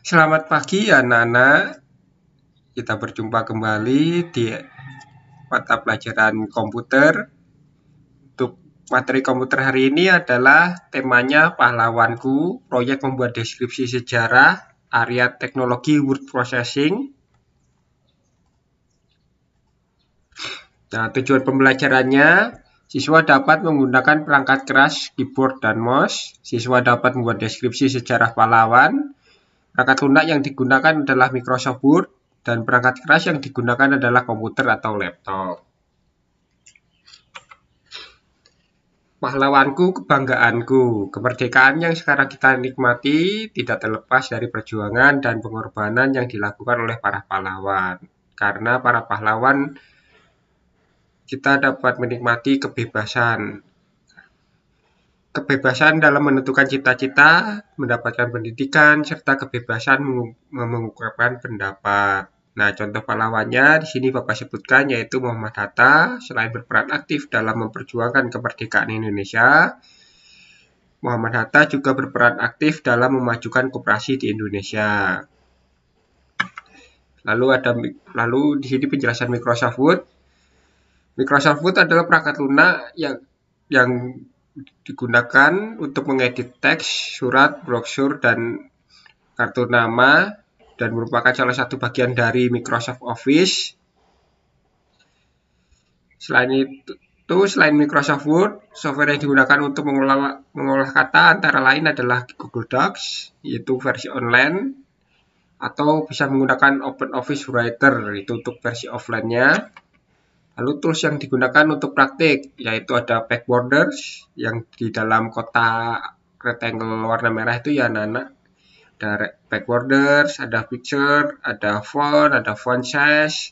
Selamat pagi anak-anak, kita berjumpa kembali di mata pelajaran komputer. Untuk materi komputer hari ini adalah temanya pahlawanku, proyek membuat deskripsi sejarah, area teknologi word processing. Nah, tujuan pembelajarannya, siswa dapat menggunakan perangkat keras, keyboard, dan mouse. Siswa dapat membuat deskripsi sejarah pahlawan. Perangkat lunak yang digunakan adalah Microsoft Word, dan perangkat keras yang digunakan adalah komputer atau laptop. Pahlawanku, kebanggaanku. Kemerdekaan yang sekarang kita nikmati tidak terlepas dari perjuangan dan pengorbanan yang dilakukan oleh para pahlawan. Karena para pahlawan kita dapat menikmati kebebasan. Kebebasan dalam menentukan cita-cita, mendapatkan pendidikan, serta kebebasan mengungkapkan pendapat. Nah, contoh pahlawannya di sini Bapak sebutkan yaitu Muhammad Hatta. Selain berperan aktif dalam memperjuangkan kemerdekaan Indonesia, Muhammad Hatta juga berperan aktif dalam memajukan koperasi di Indonesia. Lalu di sini penjelasan Microsoft Word. Microsoft Word adalah perangkat lunak yang digunakan untuk mengedit teks, surat, brosur, dan kartu nama, dan merupakan salah satu bagian dari Microsoft Office. Selain Microsoft Word, software yang digunakan untuk mengolah kata antara lain adalah Google Docs, yaitu versi online, atau bisa menggunakan OpenOffice Writer, itu untuk versi offline-nya. Lalu tools yang digunakan untuk praktik, yaitu ada Packborders, yang di dalam kotak rectangle warna merah itu ya anak-anak. Ada Packborders, ada picture, ada font size,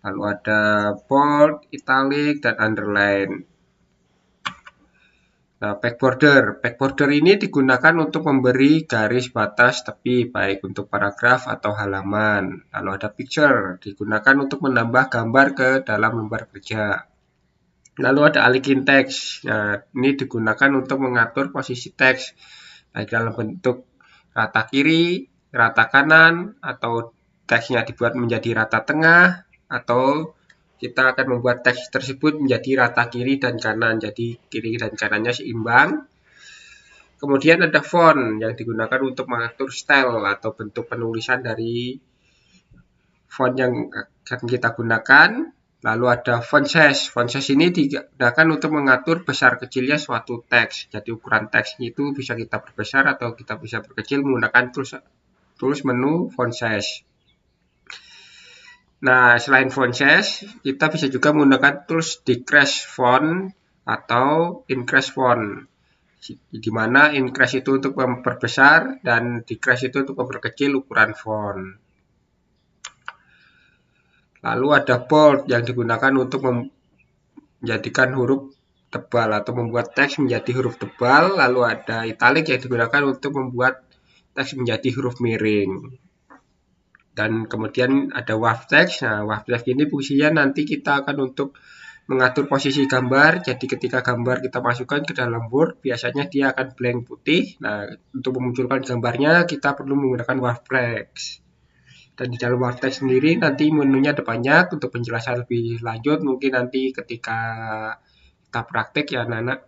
lalu ada bold, italic, dan underline. Nah, Packborder ini digunakan untuk memberi garis batas tepi, baik untuk paragraf atau halaman. Lalu ada picture, digunakan untuk menambah gambar ke dalam lembar kerja. Lalu ada aligned text. Nah, ini digunakan untuk mengatur posisi teks, baik dalam bentuk rata kiri, rata kanan, atau teksnya dibuat menjadi rata tengah, atau kita akan membuat teks tersebut menjadi rata kiri dan kanan, jadi kiri dan kanannya seimbang. Kemudian ada font yang digunakan untuk mengatur style atau bentuk penulisan dari font yang akan kita gunakan. Lalu ada font size. Font size ini digunakan untuk mengatur besar kecilnya suatu teks. Jadi ukuran teksnya itu bisa kita perbesar atau kita bisa perkecil menggunakan tools menu font size. Nah, selain font size, kita bisa juga menggunakan tools decrease font atau increase font. Di mana increase itu untuk memperbesar dan decrease itu untuk memperkecil ukuran font. Lalu ada bold yang digunakan untuk menjadikan huruf tebal atau membuat teks menjadi huruf tebal. Lalu ada italic yang digunakan untuk membuat teks menjadi huruf miring. Dan kemudian ada wave text. Nah, wave text ini fungsinya nanti kita akan untuk mengatur posisi gambar. Jadi ketika gambar kita masukkan ke dalam Word, biasanya dia akan blank putih. Nah, untuk memunculkan gambarnya kita perlu menggunakan wave text. Dan di dalam wave text sendiri nanti menunya ada banyak. Untuk penjelasan lebih lanjut mungkin nanti ketika kita praktek ya anak-anak.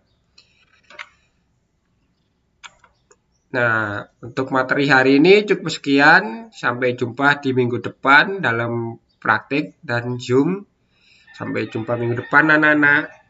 Nah, untuk materi hari ini cukup sekian. Sampai jumpa di minggu depan dalam praktik dan Zoom. Sampai jumpa minggu depan anak-anak.